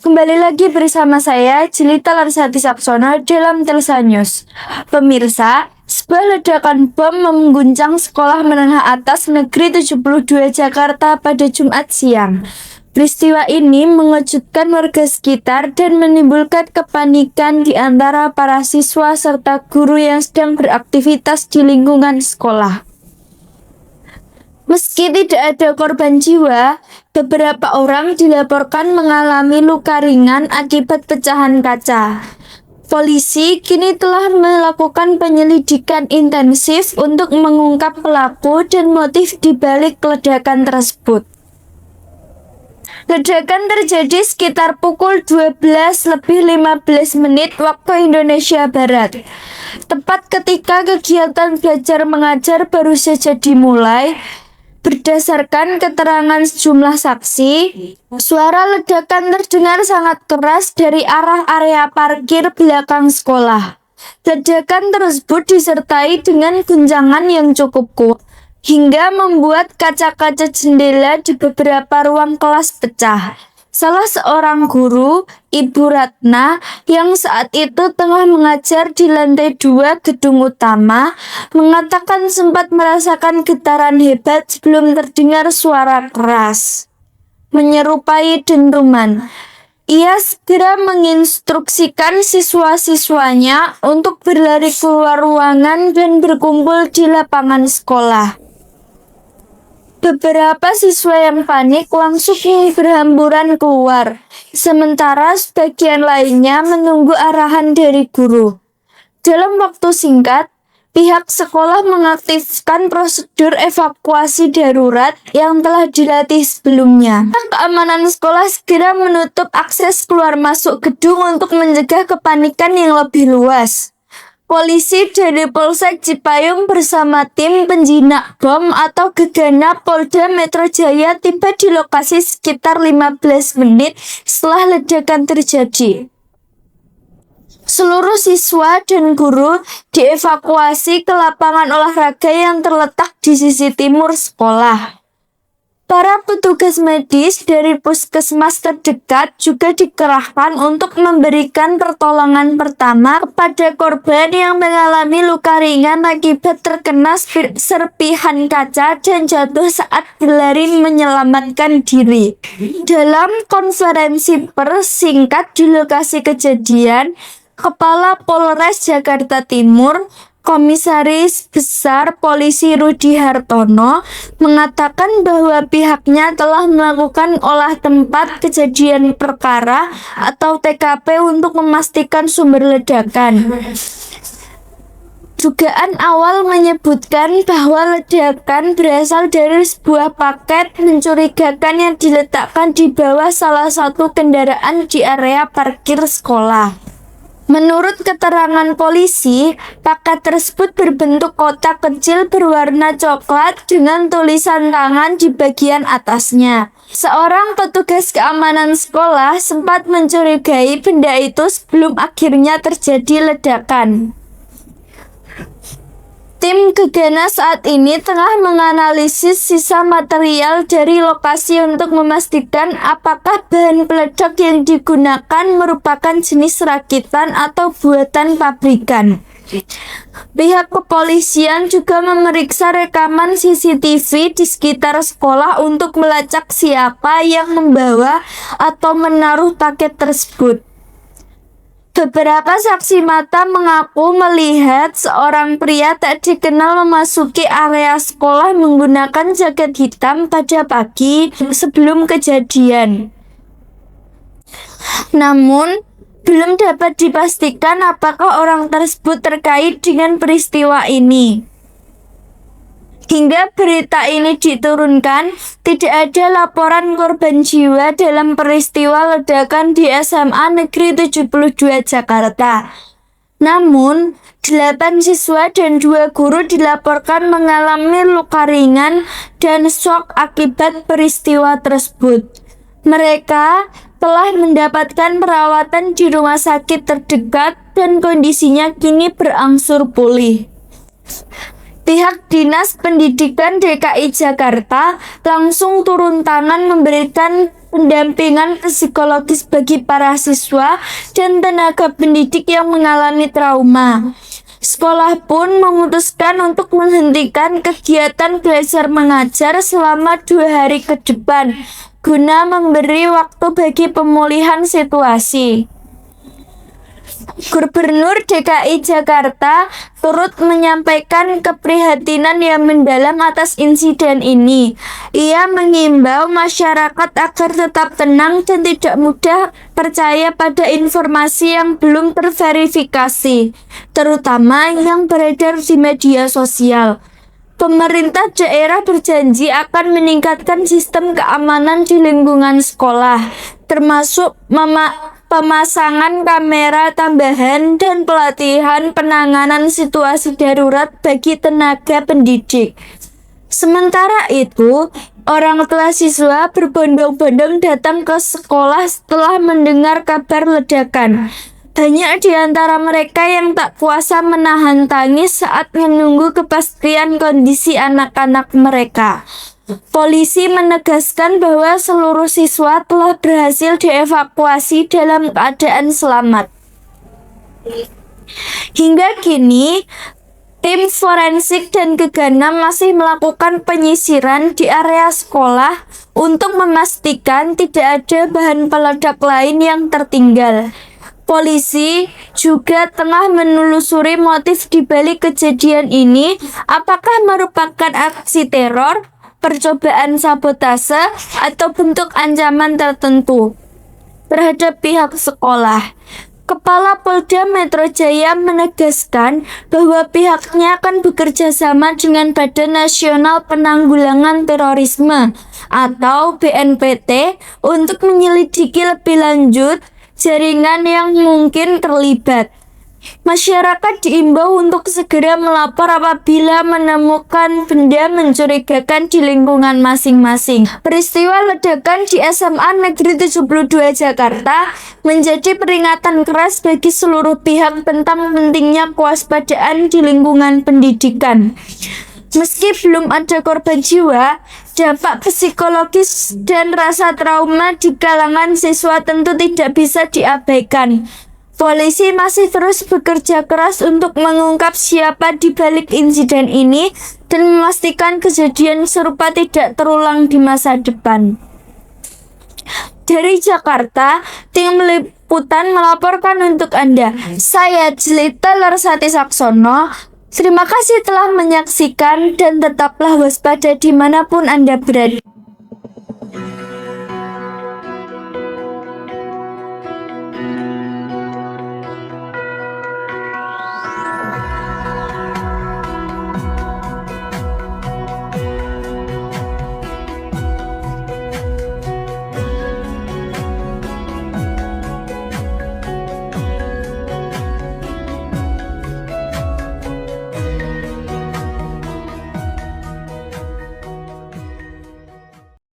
Kembali lagi bersama saya, Jelita Larsati Sapsono dalam Telsa News. Pemirsa, sebuah ledakan bom mengguncang sekolah menengah atas Negeri 72 Jakarta pada Jumat siang. Peristiwa ini mengejutkan warga sekitar dan menimbulkan kepanikan di antara para siswa serta guru yang sedang beraktivitas di lingkungan sekolah. Meski tidak ada korban jiwa, beberapa orang dilaporkan mengalami luka ringan akibat pecahan kaca. Polisi kini telah melakukan penyelidikan intensif untuk mengungkap pelaku dan motif di balik ledakan tersebut. Ledakan terjadi sekitar pukul 12:15 waktu Indonesia Barat. Tepat ketika kegiatan belajar mengajar baru saja dimulai. Berdasarkan keterangan sejumlah saksi, suara ledakan terdengar sangat keras dari arah area parkir belakang sekolah. Ledakan tersebut disertai dengan guncangan yang cukup kuat, hingga membuat kaca-kaca jendela di beberapa ruang kelas pecah. Salah seorang guru, Ibu Ratna, yang saat itu tengah mengajar di lantai 2 gedung utama, mengatakan sempat merasakan getaran hebat sebelum terdengar suara keras, menyerupai dentuman. Ia segera menginstruksikan siswa-siswanya untuk berlari keluar ruangan dan berkumpul di lapangan sekolah. Beberapa siswa yang panik langsung berhamburan keluar, sementara sebagian lainnya menunggu arahan dari guru. Dalam waktu singkat, pihak sekolah mengaktifkan prosedur evakuasi darurat yang telah dilatih sebelumnya. Keamanan sekolah segera menutup akses keluar masuk gedung untuk mencegah kepanikan yang lebih luas. Polisi dari Polsek Cipayung bersama tim penjinak bom atau Gegana Polda Metro Jaya tiba di lokasi sekitar 15 menit setelah ledakan terjadi. Seluruh siswa dan guru dievakuasi ke lapangan olahraga yang terletak di sisi timur sekolah. Para petugas medis dari puskesmas terdekat juga dikerahkan untuk memberikan pertolongan pertama kepada korban yang mengalami luka ringan akibat terkena serpihan kaca dan jatuh saat berlari menyelamatkan diri. Dalam konferensi pers singkat di lokasi kejadian, Kepala Polres Jakarta Timur, Komisaris Besar Polisi Rudi Hartono, mengatakan bahwa pihaknya telah melakukan olah tempat kejadian perkara atau TKP untuk memastikan sumber ledakan. Dugaan awal menyebutkan bahwa ledakan berasal dari sebuah paket mencurigakan yang diletakkan di bawah salah satu kendaraan di area parkir sekolah. Menurut keterangan polisi, paket tersebut berbentuk kotak kecil berwarna coklat dengan tulisan tangan di bagian atasnya. Seorang petugas keamanan sekolah sempat mencurigai benda itu sebelum akhirnya terjadi ledakan. Tim Gegana saat ini tengah menganalisis sisa material dari lokasi untuk memastikan apakah bahan peledak yang digunakan merupakan jenis rakitan atau buatan pabrikan. Pihak kepolisian juga memeriksa rekaman CCTV di sekitar sekolah untuk melacak siapa yang membawa atau menaruh paket tersebut. Beberapa saksi mata mengaku melihat seorang pria tak dikenal memasuki area sekolah menggunakan jaket hitam pada pagi sebelum kejadian. Namun, belum dapat dipastikan apakah orang tersebut terkait dengan peristiwa ini. Hingga berita ini diturunkan, tidak ada laporan korban jiwa dalam peristiwa ledakan di SMA Negeri 72 Jakarta. Namun, 8 siswa dan 2 guru dilaporkan mengalami luka ringan dan syok akibat peristiwa tersebut. Mereka telah mendapatkan perawatan di rumah sakit terdekat dan kondisinya kini berangsur pulih. Pihak Dinas Pendidikan DKI Jakarta langsung turun tangan memberikan pendampingan psikologis bagi para siswa dan tenaga pendidik yang mengalami trauma. Sekolah pun memutuskan untuk menghentikan kegiatan belajar mengajar selama 2 hari ke depan, guna memberi waktu bagi pemulihan situasi. Gubernur DKI Jakarta turut menyampaikan keprihatinan yang mendalam atas insiden ini. Ia mengimbau masyarakat agar tetap tenang dan tidak mudah percaya pada informasi yang belum terverifikasi, terutama yang beredar di media sosial. Pemerintah daerah berjanji akan meningkatkan sistem keamanan di lingkungan sekolah, termasuk pemasangan kamera tambahan dan pelatihan penanganan situasi darurat bagi tenaga pendidik. Sementara itu, orang tua siswa berbondong-bondong datang ke sekolah setelah mendengar kabar ledakan. Banyak di antara mereka yang tak kuasa menahan tangis saat menunggu kepastian kondisi anak-anak mereka. Polisi menegaskan bahwa seluruh siswa telah berhasil dievakuasi dalam keadaan selamat. Hingga kini, tim forensik dan Gegana masih melakukan penyisiran di area sekolah untuk memastikan tidak ada bahan peledak lain yang tertinggal. Polisi juga tengah menelusuri motif di balik kejadian ini, apakah merupakan aksi teror, percobaan sabotase, atau bentuk ancaman tertentu terhadap pihak sekolah. Kepala Polda Metro Jaya menegaskan bahwa pihaknya akan bekerja sama dengan Badan Nasional Penanggulangan Terorisme atau BNPT untuk menyelidiki lebih lanjut jaringan yang mungkin terlibat. Masyarakat diimbau untuk segera melapor apabila menemukan benda mencurigakan di lingkungan masing-masing. Peristiwa ledakan di SMA Negeri 72 Jakarta menjadi peringatan keras bagi seluruh pihak tentang pentingnya kewaspadaan di lingkungan pendidikan. Meski belum ada korban jiwa, dampak psikologis dan rasa trauma di kalangan siswa tentu tidak bisa diabaikan. Polisi masih terus bekerja keras untuk mengungkap siapa di balik insiden ini dan memastikan kejadian serupa tidak terulang di masa depan. Dari Jakarta, tim liputan melaporkan untuk Anda. Saya Jelita Larsati Saksono. Terima kasih telah menyaksikan dan tetaplah waspada dimanapun Anda berada.